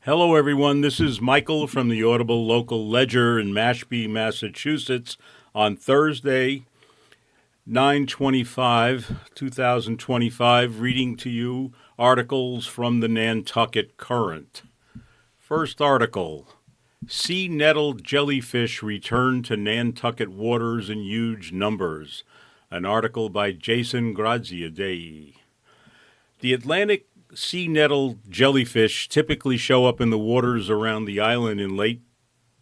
Hello, everyone. This is Michael from the Audible Local Ledger in Mashpee, Massachusetts, on Thursday, 9/25/2025, reading to you articles from the Nantucket Current. First article: Sea nettle jellyfish return to Nantucket waters in huge numbers. An article by Jason Graziadei. The Atlantic sea nettle jellyfish typically show up in the waters around the island in late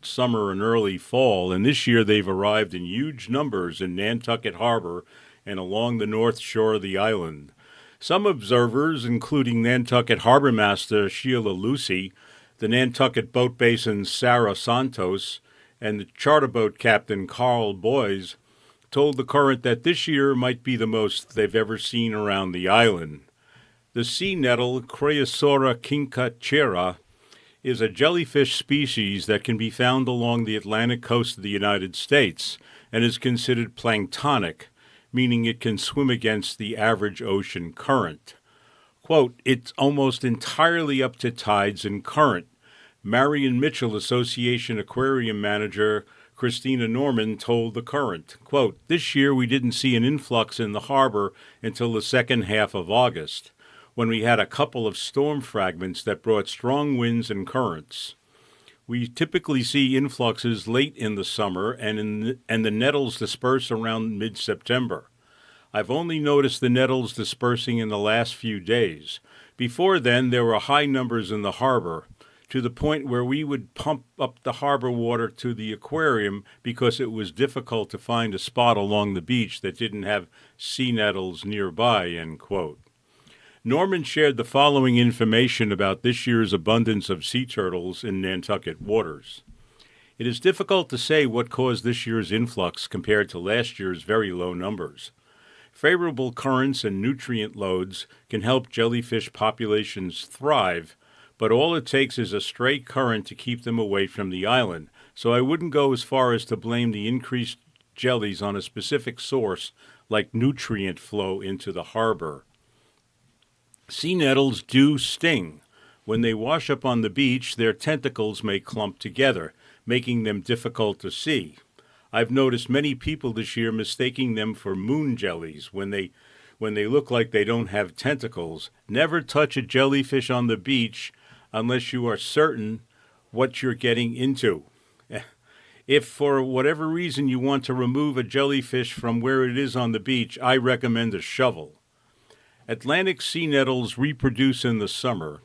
summer and early fall, and this year they've arrived in huge numbers in Nantucket Harbor and along the north shore of the island. Some observers, including Nantucket Harbor Master Sheila Lucy, the Nantucket Boat Basin's Sarah Santos, and the charter boat captain Carl Boys, told the Current that this year might be the most they've ever seen around the island. The sea nettle, Creosaura kinkachera, is a jellyfish species that can be found along the Atlantic coast of the United States and is considered planktonic, meaning it can swim against the average ocean current. Quote, "It's almost entirely up to tides and current." Marion Mitchell Association Aquarium Manager Christina Norman told the Current, quote, "This year we didn't see an influx in the harbor until the second half of August, when we had a couple of storm fragments that brought strong winds and currents. We typically see influxes late in the summer, and the nettles disperse around mid-September. I've only noticed the nettles dispersing in the last few days. Before then, there were high numbers in the harbor, to the point where we would pump up the harbor water to the aquarium because it was difficult to find a spot along the beach that didn't have sea nettles nearby," end quote. Norman shared the following information about this year's abundance of sea turtles in Nantucket waters. "It is difficult to say what caused this year's influx compared to last year's very low numbers. Favorable currents and nutrient loads can help jellyfish populations thrive, but all it takes is a stray current to keep them away from the island, so I wouldn't go as far as to blame the increased jellies on a specific source like nutrient flow into the harbor. Sea nettles do sting. When they wash up on the beach, their tentacles may clump together, making them difficult to see. I've noticed many people this year mistaking them for moon jellies when they look like they don't have tentacles. Never touch a jellyfish on the beach unless you are certain what you're getting into. If for whatever reason you want to remove a jellyfish from where it is on the beach, I recommend a shovel. Atlantic sea nettles reproduce in the summer.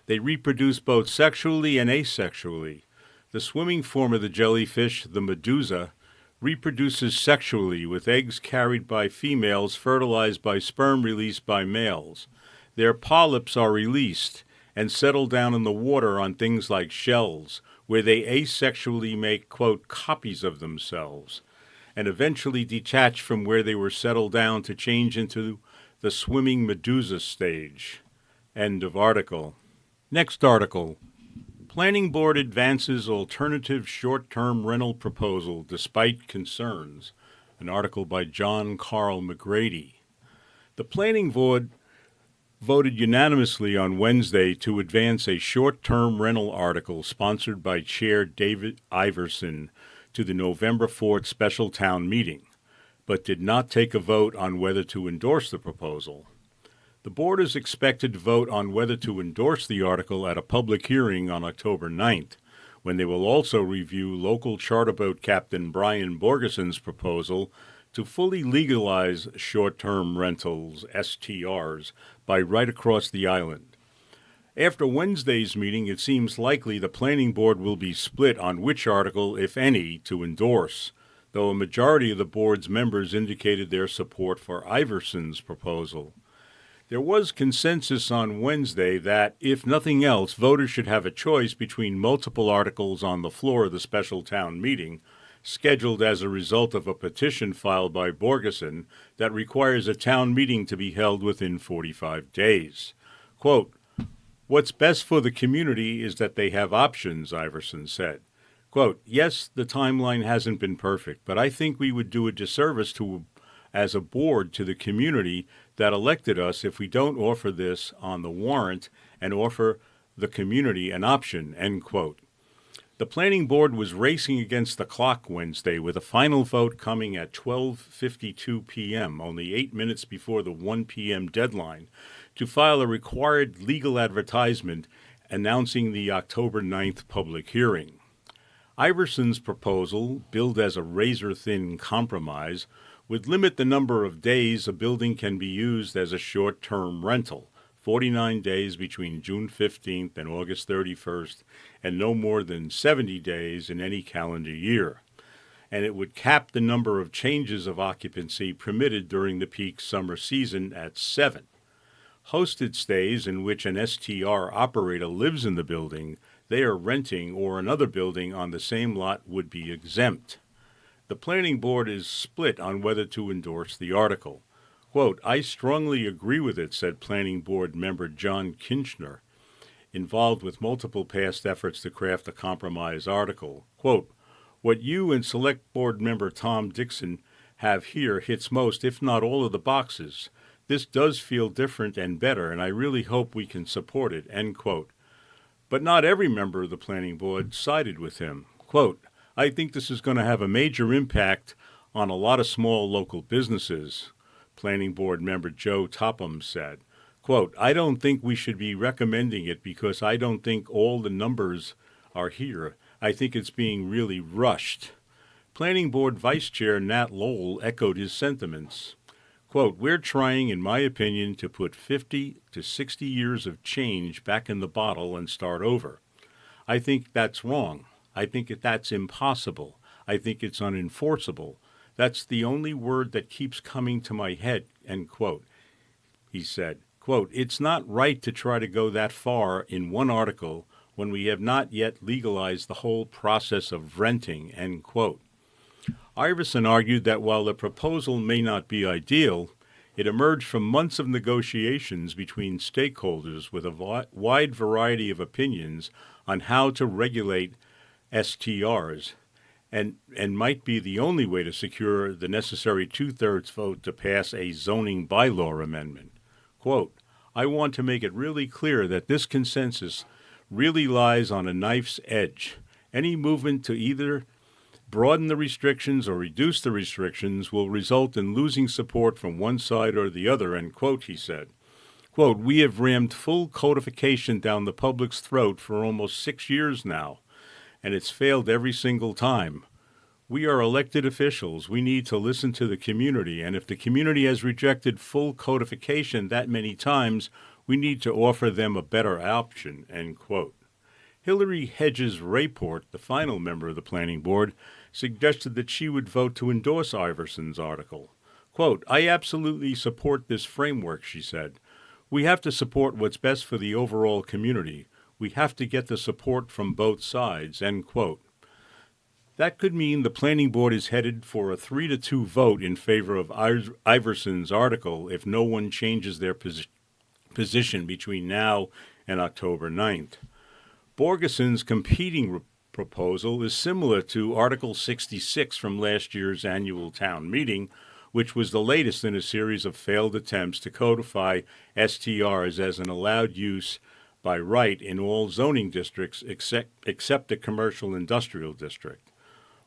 They reproduce both sexually and asexually. The swimming form of the jellyfish, the medusa, reproduces sexually with eggs carried by females fertilized by sperm released by males. Their polyps are released and settle down in the water on things like shells, where they asexually make, quote, copies of themselves, and eventually detach from where they were settled down to change into the swimming medusa stage. End of article. Next article. Planning Board advances alternative short-term rental proposal despite concerns. An article by John Carl McGrady. The Planning Board voted unanimously on Wednesday to advance a short-term rental article sponsored by Chair David Iverson to the November 4th special town meeting, but did not take a vote on whether to endorse the proposal. The board is expected to vote on whether to endorse the article at a public hearing on October 9th, when they will also review local charter boat captain Brian Borgeson's proposal to fully legalize short-term rentals, STRs, by right across the island. After Wednesday's meeting, it seems likely the planning board will be split on which article, if any, to endorse, though a majority of the board's members indicated their support for Iverson's proposal. There was consensus on Wednesday that, if nothing else, voters should have a choice between multiple articles on the floor of the special town meeting, scheduled as a result of a petition filed by Borgeson that requires a town meeting to be held within 45 days. Quote, "What's best for the community is that they have options," Iverson said. Quote, "Yes, the timeline hasn't been perfect, but I think we would do a disservice as a board to the community that elected us if we don't offer this on the warrant and offer the community an option, end quote. The planning board was racing against the clock Wednesday with a final vote coming at 12:52 p.m., only 8 minutes before the 1 p.m. deadline, to file a required legal advertisement announcing the October 9th public hearing. Iverson's proposal, billed as a razor-thin compromise, would limit the number of days a building can be used as a short-term rental, 49 days between June 15th and August 31st, and no more than 70 days in any calendar year. And it would cap the number of changes of occupancy permitted during the peak summer season at 7. Hosted stays in which an STR operator lives in the building they are renting or another building on the same lot would be exempt. The planning board is split on whether to endorse the article. Quote, I strongly agree with it, said planning board member John Kinchner, involved with multiple past efforts to craft a compromise article. Quote, what you and select board member Tom Dixon have here hits most, if not all, of the boxes. This does feel different and better, and I really hope we can support it, end quote. But not every member of the planning board sided with him. Quote, I think this is going to have a major impact on a lot of small local businesses, planning board member Joe Topham said. Quote, I don't think we should be recommending it because I don't think all the numbers are here. I think it's being really rushed. Planning board vice chair Nat Lowell echoed his sentiments. Quote, we're trying, in my opinion, to put 50 to 60 years of change back in the bottle and start over. I think that's wrong. I think that's impossible. I think it's unenforceable. That's the only word that keeps coming to my head, end quote. He said, quote, it's not right to try to go that far in one article when we have not yet legalized the whole process of renting, end quote. Iverson argued that while the proposal may not be ideal, it emerged from months of negotiations between stakeholders with a wide variety of opinions on how to regulate STRs, and might be the only way to secure the necessary two-thirds vote to pass a zoning bylaw amendment. Quote, I want to make it really clear that this consensus really lies on a knife's edge. Any movement to either broaden the restrictions or reduce the restrictions will result in losing support from one side or the other, end quote, he said. Quote, we have rammed full codification down the public's throat for almost 6 years now, and it's failed every single time. We are elected officials. We need to listen to the community, and if the community has rejected full codification that many times, we need to offer them a better option, end quote. Hillary Hedges Rayport, the final member of the planning board, suggested that she would vote to endorse Iverson's article. Quote, I absolutely support this framework, she said. We have to support what's best for the overall community. We have to get the support from both sides, end quote. That could mean the planning board is headed for a 3-2 vote in favor of Iverson's article if no one changes their position between now and October 9th. Borgeson's competing proposal is similar to Article 66 from last year's annual town meeting, which was the latest in a series of failed attempts to codify STRs as an allowed use by right in all zoning districts except the commercial industrial district.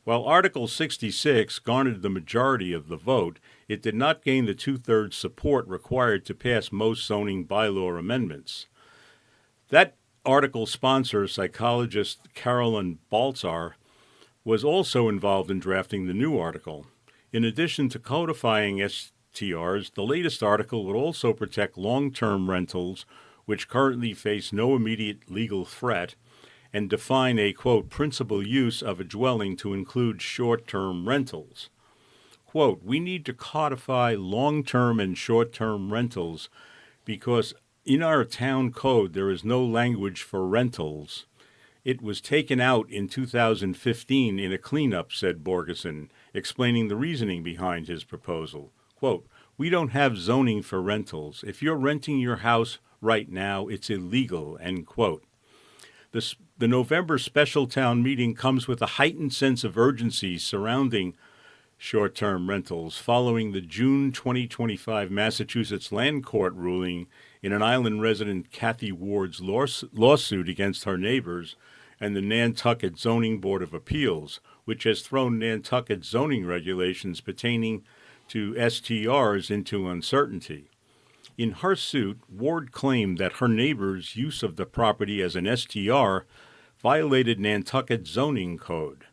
While Article 66 garnered the majority of the vote, it did not gain the two-thirds support required to pass most zoning bylaw amendments. That article sponsor, psychologist Carolyn Baltzar, was also involved in drafting the new article. In addition to codifying STRs, the latest article would also protect long-term rentals, which currently face no immediate legal threat, and define a, quote, principal use of a dwelling to include short-term rentals. Quote, we need to codify long-term and short-term rentals because in our town code there is no language for rentals. It was taken out in 2015 in a cleanup, said Borgeson, explaining the reasoning behind his proposal. Quote, we don't have zoning for rentals. If you're renting your house right now, it's illegal, end quote. The November special town meeting comes with a heightened sense of urgency surrounding short-term rentals following the June 2025 Massachusetts Land Court ruling in an island resident Kathy Ward's lawsuit against her neighbors and the Nantucket Zoning Board of Appeals, which has thrown Nantucket zoning regulations pertaining to STRs into uncertainty. In her suit, Ward claimed that her neighbor's use of the property as an STR violated Nantucket zoning code.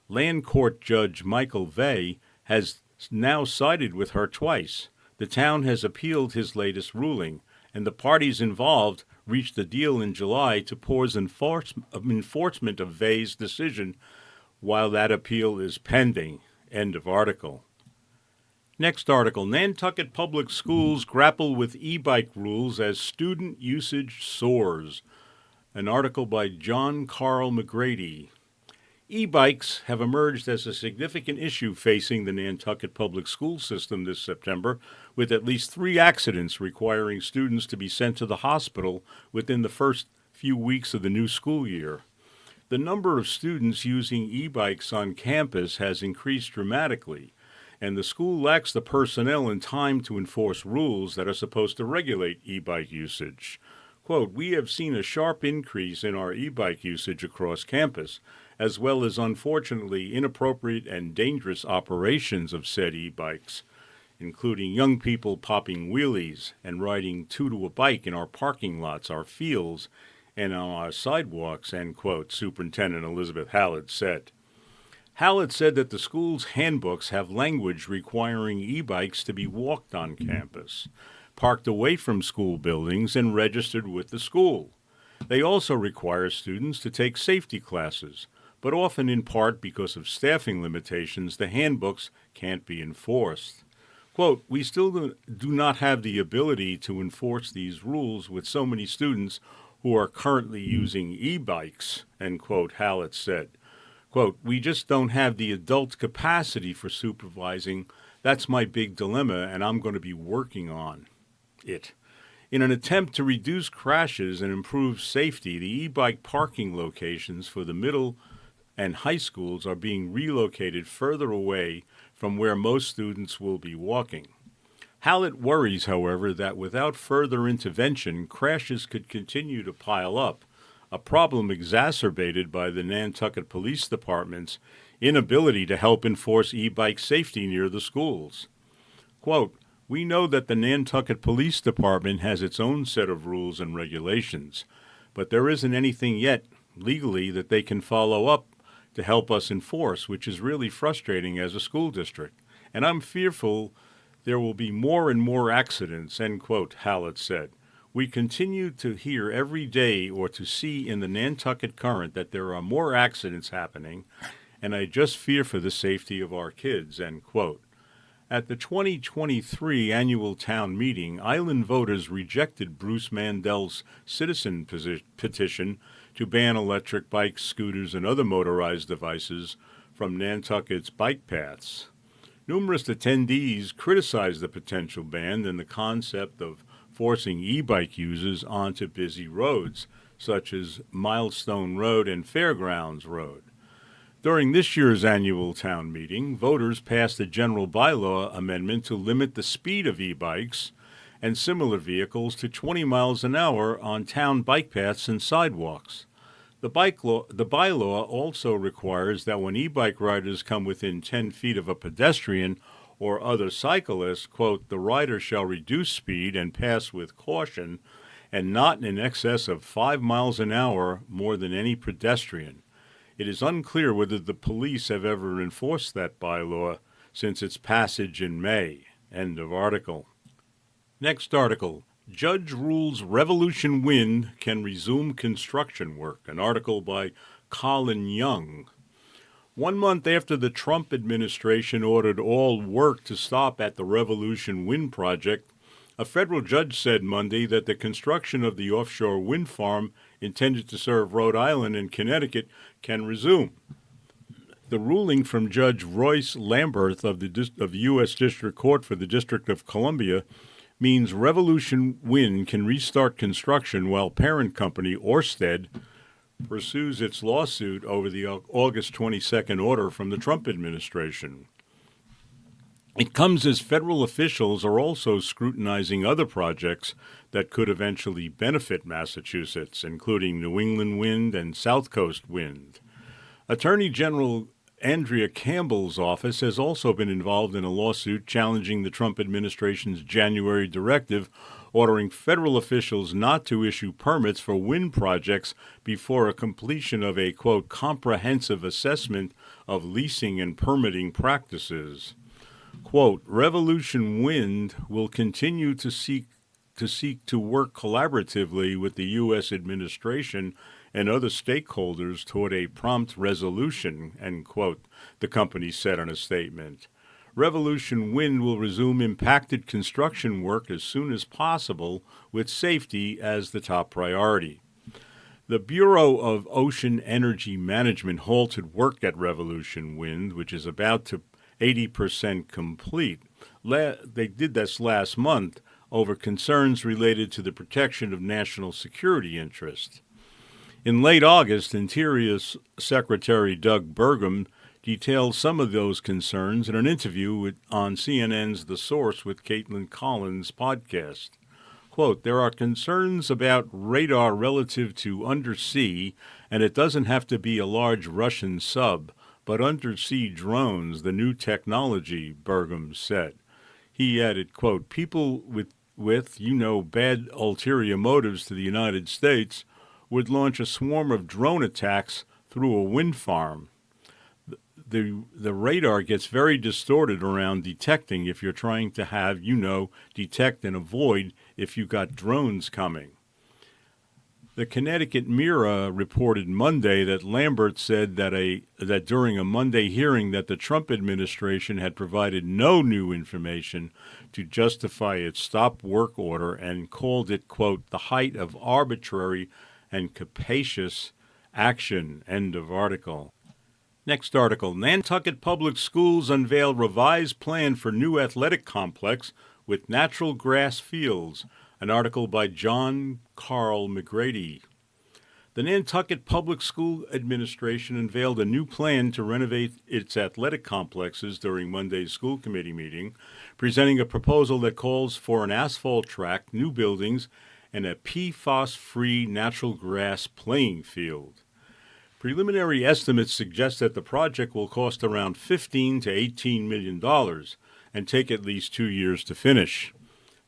Land Court Judge Michael Vey has now sided with her twice. The town has appealed his latest ruling, and the parties involved reached a deal in July to pause enforcement of Vey's decision while that appeal is pending. End of article. Next article, Nantucket Public Schools grapple with e-bike rules as student usage soars. An article by John Carl McGrady. E-bikes have emerged as a significant issue facing the Nantucket public school system this September, with at least 3 accidents requiring students to be sent to the hospital within the first few weeks of the new school year. The number of students using e-bikes on campus has increased dramatically, and the school lacks the personnel and time to enforce rules that are supposed to regulate e-bike usage. Quote, "We have seen a sharp increase in our e-bike usage across campus, as well as unfortunately inappropriate and dangerous operations of said e-bikes, including young people popping wheelies and riding 2 to a bike in our parking lots, our fields, and on our sidewalks," end quote, Superintendent Elizabeth Hallett said. Hallett said that the school's handbooks have language requiring e-bikes to be walked on campus, parked away from school buildings, and registered with the school. They also require students to take safety classes, but often in part because of staffing limitations, the handbooks can't be enforced. Quote, "We still do not have the ability to enforce these rules with so many students who are currently using e-bikes," end quote, Hallett said. Quote, "We just don't have the adult capacity for supervising. That's my big dilemma, and I'm going to be working on it." In an attempt to reduce crashes and improve safety, the e-bike parking locations for the middle and high schools are being relocated further away from where most students will be walking. Hallett worries, however, that without further intervention, crashes could continue to pile up, a problem exacerbated by the Nantucket Police Department's inability to help enforce e-bike safety near the schools. Quote, "We know that the Nantucket Police Department has its own set of rules and regulations, but there isn't anything yet legally that they can follow up to help us enforce, which is really frustrating as a school district. And I'm fearful there will be more and more accidents," end quote, Hallett said. "We continue to hear every day or to see in the Nantucket Current that there are more accidents happening, and I just fear for the safety of our kids," end quote. At the 2023 annual town meeting, island voters rejected Bruce Mandel's citizen petition to ban electric bikes, scooters, and other motorized devices from Nantucket's bike paths. Numerous attendees criticized the potential ban and the concept of forcing e-bike users onto busy roads, such as Milestone Road and Fairgrounds Road. During this year's annual town meeting, voters passed a general bylaw amendment to limit the speed of e-bikes and similar vehicles to 20 miles an hour on town bike paths and sidewalks. The bylaw also requires that when e-bike riders come within 10 feet of a pedestrian or other cyclist, quote, "the rider shall reduce speed and pass with caution and not in excess of 5 miles an hour more than any pedestrian." It is unclear whether the police have ever enforced that bylaw since its passage in May. End of article. Next article, Judge rules Revolution Wind can resume construction work. An article by Colin Young. 1 month after the Trump administration ordered all work to stop at the Revolution Wind project, a federal judge said Monday that the construction of the offshore wind farm intended to serve Rhode Island and Connecticut can resume. The ruling from Judge Royce Lamberth of the U.S. District Court for the District of Columbia means Revolution Wind can restart construction while parent company Ørsted pursues its lawsuit over the August 22nd order from the Trump administration. It comes as federal officials are also scrutinizing other projects that could eventually benefit Massachusetts, including New England wind and South Coast wind. Attorney General Andrea Campbell's office has also been involved in a lawsuit challenging the Trump administration's January directive ordering federal officials not to issue permits for wind projects before a completion of a, quote, comprehensive assessment of leasing and permitting practices. Quote, Revolution Wind will continue to seek to work collaboratively with the U.S. administration and other stakeholders toward a prompt resolution, end quote, the company said in a statement. Revolution Wind will resume impacted construction work as soon as possible, with safety as the top priority. The Bureau of Ocean Energy Management halted work at Revolution Wind, which is about to 80% complete. They did this last month over concerns related to the protection of national security interests. In late August, Interior Secretary Doug Burgum detailed some of those concerns in an interview on CNN's The Source with Caitlin Collins podcast. Quote, there are concerns about radar relative to undersea, and it doesn't have to be a large Russian sub, but undersea drones, the new technology, Burgum said. He added, quote, people with bad ulterior motives to the United States would launch a swarm of drone attacks through a wind farm. The radar gets very distorted around detecting if you're trying to have, detect and avoid if you got drones coming. The Connecticut Mirror reported Monday that Lambert said that during a Monday hearing that the Trump administration had provided no new information to justify its stop work order and called it, quote, the height of arbitrary and capacious action, end of article. Next article, Nantucket Public Schools unveil revised plan for new athletic complex with natural grass fields, an article by John Carl McGrady. The Nantucket Public School Administration unveiled a new plan to renovate its athletic complexes during Monday's school committee meeting, presenting a proposal that calls for an asphalt track, new buildings, and a PFAS-free natural grass playing field. Preliminary estimates suggest that the project will cost around $15 to $18 million and take at least 2 years to finish.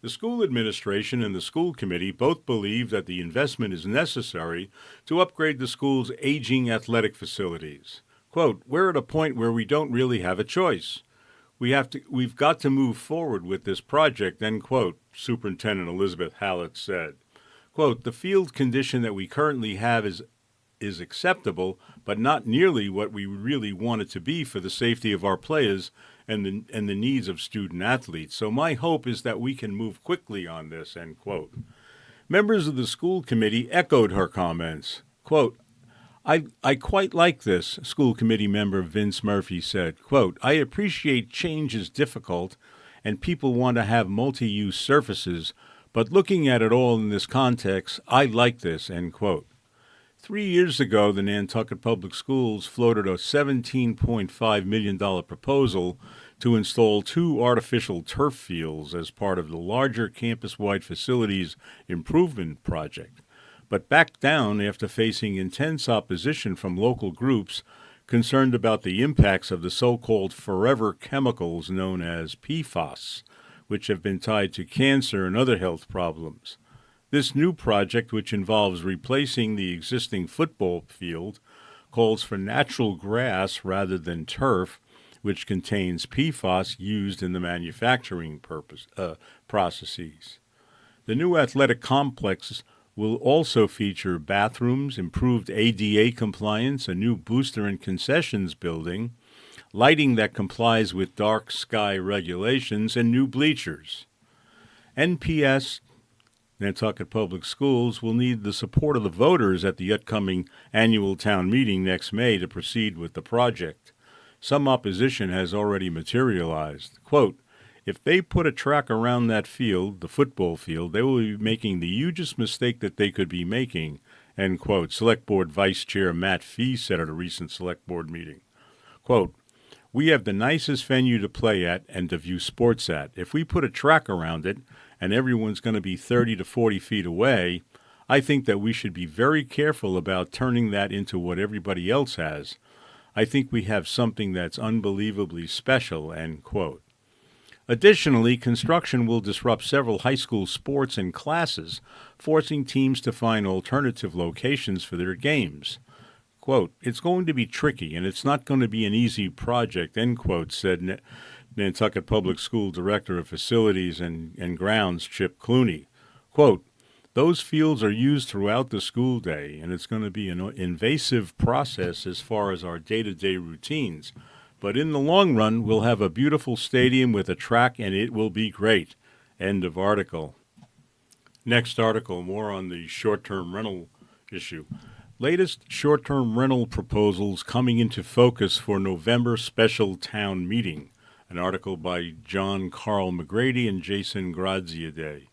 The school administration and the school committee both believe that the investment is necessary to upgrade the school's aging athletic facilities. Quote, we're at a point where we don't really have a choice. We've got to move forward with this project, end quote, Superintendent Elizabeth Hallett said. Quote, the field condition that we currently have is acceptable, but not nearly what we really want it to be for the safety of our players and the needs of student athletes. So my hope is that we can move quickly on this, end quote. Members of the school committee echoed her comments. Quote, I quite like this, school committee member Vince Murphy said. Quote, I appreciate change is difficult and people want to have multi-use surfaces, but looking at it all in this context, I like this, end quote. 3 years ago, the Nantucket Public Schools floated a $17.5 million proposal to install 2 artificial turf fields as part of the larger campus-wide facilities improvement project, but backed down after facing intense opposition from local groups concerned about the impacts of the so-called forever chemicals known as PFAS, which have been tied to cancer and other health problems. This new project, which involves replacing the existing football field, calls for natural grass rather than turf, which contains PFAS used in the manufacturing processes. The new athletic complex will also feature bathrooms, improved ADA compliance, a new booster and concessions building, lighting that complies with dark sky regulations, and new bleachers. NPS Nantucket Public Schools will need the support of the voters at the upcoming annual town meeting next May to proceed with the project. Some opposition has already materialized. Quote, if they put a track around that field, the football field, they will be making the hugest mistake that they could be making, end quote, Select Board Vice Chair Matt Fee said at a recent Select Board meeting. Quote, We have the nicest venue to play at and to view sports at. If we put a track around it and everyone's going to be 30 to 40 feet away, I think that we should be very careful about turning that into what everybody else has. I think we have something that's unbelievably special, end quote. Additionally, construction will disrupt several high school sports and classes, forcing teams to find alternative locations for their games. Quote, it's going to be tricky, and it's not going to be an easy project, end quote, said Nantucket Public School Director of Facilities and Grounds, Chip Clooney. Quote, those fields are used throughout the school day, and it's going to be an invasive process as far as our day-to-day routines. But in the long run, we'll have a beautiful stadium with a track, and it will be great. End of article. Next article, more on the short-term rental issue. Latest short-term rental proposals coming into focus for November special town meeting. An article by John Carl McGrady and Jason Graziadei.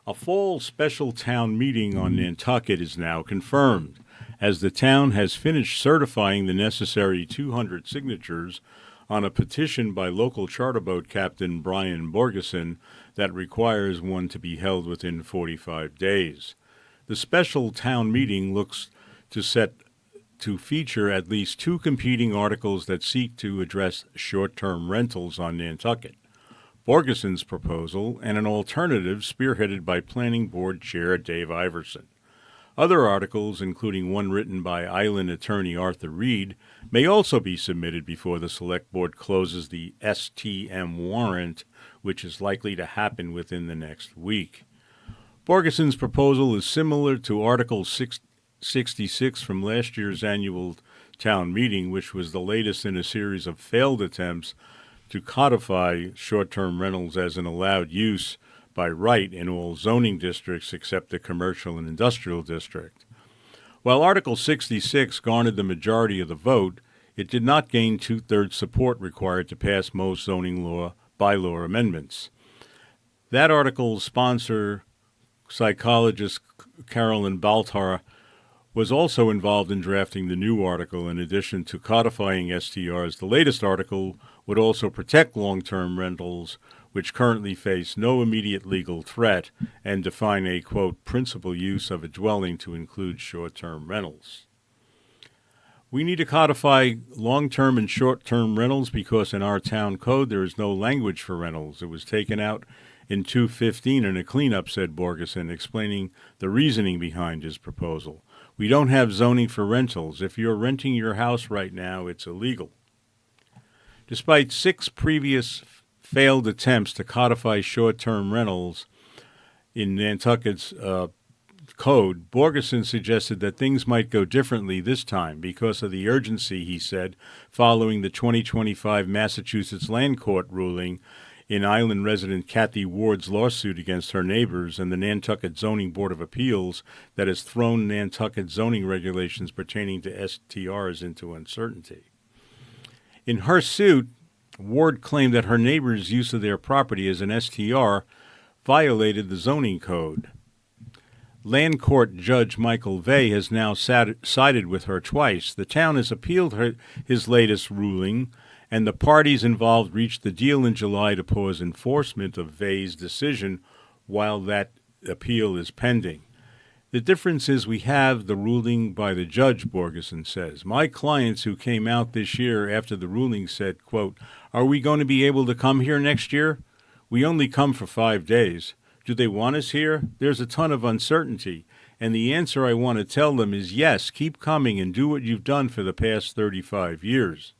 A fall special town meeting on Nantucket is now confirmed, as the town has finished certifying the necessary 200 signatures on a petition by local charter boat captain Brian Borgeson that requires one to be held within 45 days. The special town meeting looks to feature at least 2 competing articles that seek to address short-term rentals on Nantucket. Borgeson's proposal and an alternative spearheaded by Planning Board Chair Dave Iverson. Other articles, including one written by Island attorney Arthur Reed, may also be submitted before the Select Board closes the STM warrant, which is likely to happen within the next week. Borgeson's proposal is similar to Article 66 from last year's annual town meeting, which was the latest in a series of failed attempts to codify short-term rentals as an allowed use by right in all zoning districts except the commercial and industrial district. While Article 66 garnered the majority of the vote, it did not gain 2/3 support required to pass most zoning bylaw amendments. That article's sponsor, psychologist Carolyn Baltar, was also involved in drafting the new article. In addition to codifying STRs, the latest article would also protect long-term rentals, which currently face no immediate legal threat, and define a, quote, principal use of a dwelling to include short-term rentals. We need to codify long-term and short-term rentals because in our town code there is no language for rentals. It was taken out in 215 in a cleanup, said Borgeson, explaining the reasoning behind his proposal. We don't have zoning for rentals. If you're renting your house right now, it's illegal. Despite 6 previous failed attempts to codify short-term rentals in Nantucket's code, Borgeson suggested that things might go differently this time because of the urgency, he said, following the 2025 Massachusetts Land Court ruling in Island resident Kathy Ward's lawsuit against her neighbors and the Nantucket Zoning Board of Appeals that has thrown Nantucket zoning regulations pertaining to STRs into uncertainty. In her suit, Ward claimed that her neighbor's use of their property as an STR violated the zoning code. Land Court Judge Michael Vey has now sided with her twice. The town has appealed his latest ruling, and the parties involved reached the deal in July to pause enforcement of Vey's decision while that appeal is pending. The difference is we have the ruling by the judge, Borgeson says. My clients who came out this year after the ruling said, quote, are we going to be able to come here next year? We only come for 5 days. Do they want us here? There's a ton of uncertainty. And the answer I want to tell them is yes, keep coming and do what you've done for the past 35 years.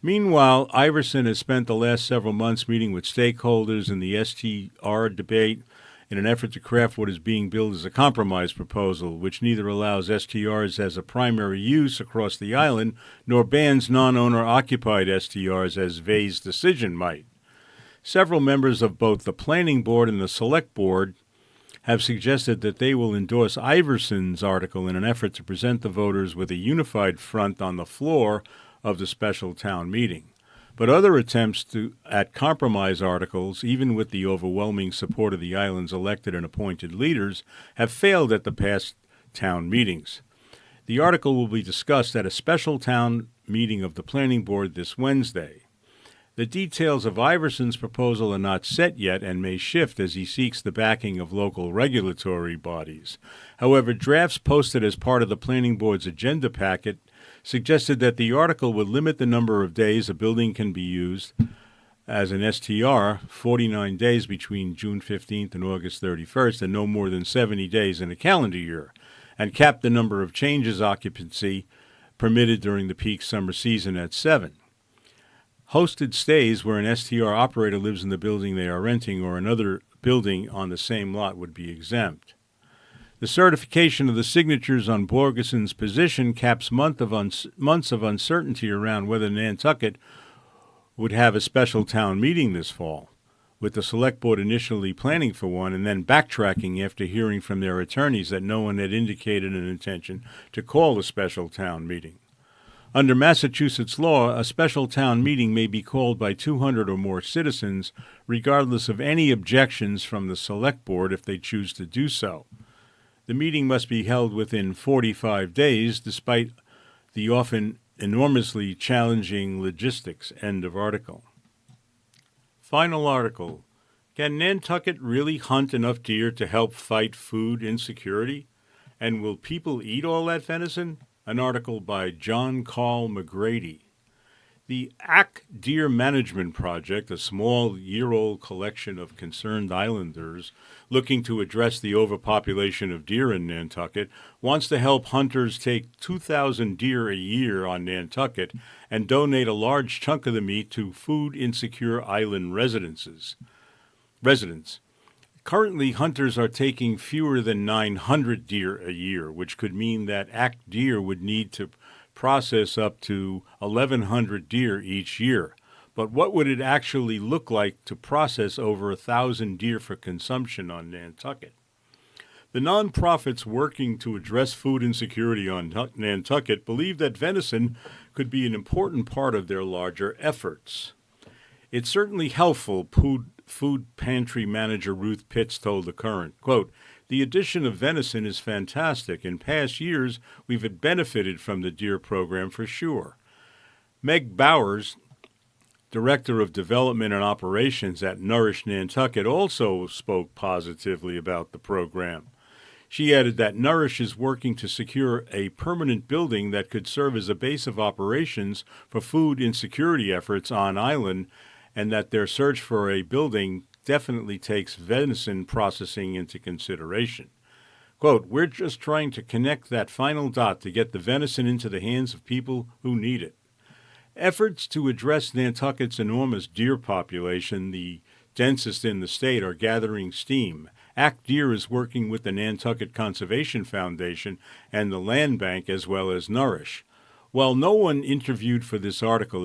Meanwhile, Iverson has spent the last several months meeting with stakeholders in the STR debate in an effort to craft what is being billed as a compromise proposal, which neither allows STRs as a primary use across the island nor bans non-owner-occupied STRs as Vey's decision might. Several members of both the Planning Board and the Select Board have suggested that they will endorse Iverson's article in an effort to present the voters with a unified front on the floor of the special town meeting. But other attempts at compromise articles, even with the overwhelming support of the island's elected and appointed leaders, have failed at the past town meetings. The article will be discussed at a special town meeting of the Planning Board this Wednesday. The details of Iverson's proposal are not set yet and may shift as he seeks the backing of local regulatory bodies. However, drafts posted as part of the Planning Board's agenda packet suggested that the article would limit the number of days a building can be used as an STR, 49 days between June 15th and August 31st, and no more than 70 days in a calendar year, and cap the number of changes occupancy permitted during the peak summer season at 7. Hosted stays where an STR operator lives in the building they are renting or another building on the same lot would be exempt. The certification of the signatures on Borgeson's position caps months of uncertainty around whether Nantucket would have a special town meeting this fall, with the Select Board initially planning for one and then backtracking after hearing from their attorneys that no one had indicated an intention to call a special town meeting. Under Massachusetts law, a special town meeting may be called by 200 or more citizens, regardless of any objections from the Select Board if they choose to do so. The meeting must be held within 45 days, despite the often enormously challenging logistics. End of article. Final article. Can Nantucket really hunt enough deer to help fight food insecurity? And will people eat all that venison? An article by John Carl McGrady. The Ack Deer Management Project, a small year-old collection of concerned islanders looking to address the overpopulation of deer in Nantucket, wants to help hunters take 2,000 deer a year on Nantucket and donate a large chunk of the meat to food-insecure island residents. Currently, hunters are taking fewer than 900 deer a year, which could mean that ACT deer would need to process up to 1,100 deer each year. But what would it actually look like to process over 1,000 deer for consumption on Nantucket? The nonprofits working to address food insecurity on Nantucket believe that venison could be an important part of their larger efforts. It's certainly helpful, food pantry manager Ruth Pitts told The Current. Quote, "The addition of venison is fantastic. In past years, we've benefited from the deer program for sure." Meg Bowers, Director of Development and Operations at Nourish Nantucket, also spoke positively about the program. She added that Nourish is working to secure a permanent building that could serve as a base of operations for food insecurity efforts on island, and that their search for a building definitely takes venison processing into consideration. Quote, "We're just trying to connect that final dot to get the venison into the hands of people who need it." Efforts to address Nantucket's enormous deer population, the densest in the state, are gathering steam. ACT Deer is working with the Nantucket Conservation Foundation and the Land Bank, as well as Nourish. While no one interviewed for this article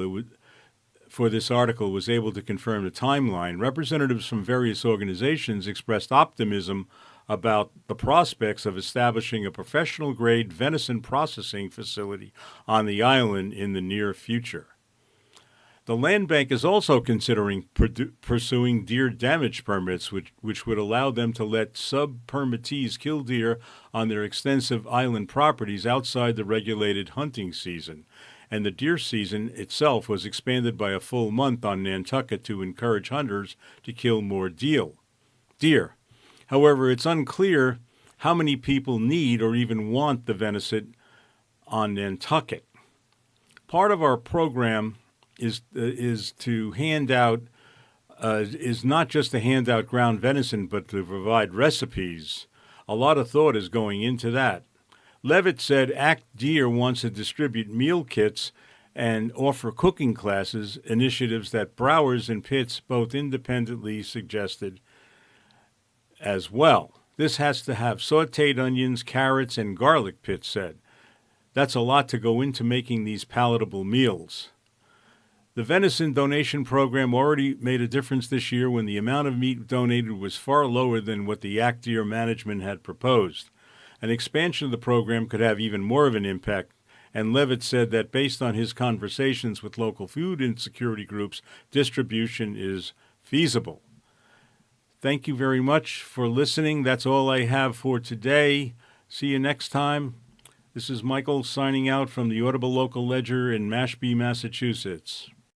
was able to confirm the timeline, representatives from various organizations expressed optimism about the prospects of establishing a professional-grade venison processing facility on the island in the near future. The Land Bank is also considering pursuing deer damage permits, which would allow them to let sub-permittees kill deer on their extensive island properties outside the regulated hunting season. And the deer season itself was expanded by a full month on Nantucket to encourage hunters to kill more deer. However, it's unclear how many people need or even want the venison on Nantucket. Part of our program is not just to hand out ground venison, but to provide recipes. A lot of thought is going into that. Levitt said ACT Deer wants to distribute meal kits and offer cooking classes, initiatives that Browers and Pitts both independently suggested as well. This has to have sautéed onions, carrots, and garlic, Pitts said. That's a lot to go into making these palatable meals. The venison donation program already made a difference this year when the amount of meat donated was far lower than what the ACT Deer management had proposed. An expansion of the program could have even more of an impact, and Levitt said that based on his conversations with local food insecurity groups, distribution is feasible. Thank you very much for listening. That's all I have for today. See you next time. This is Michael signing out from the Audible Local Ledger in Mashpee, Massachusetts.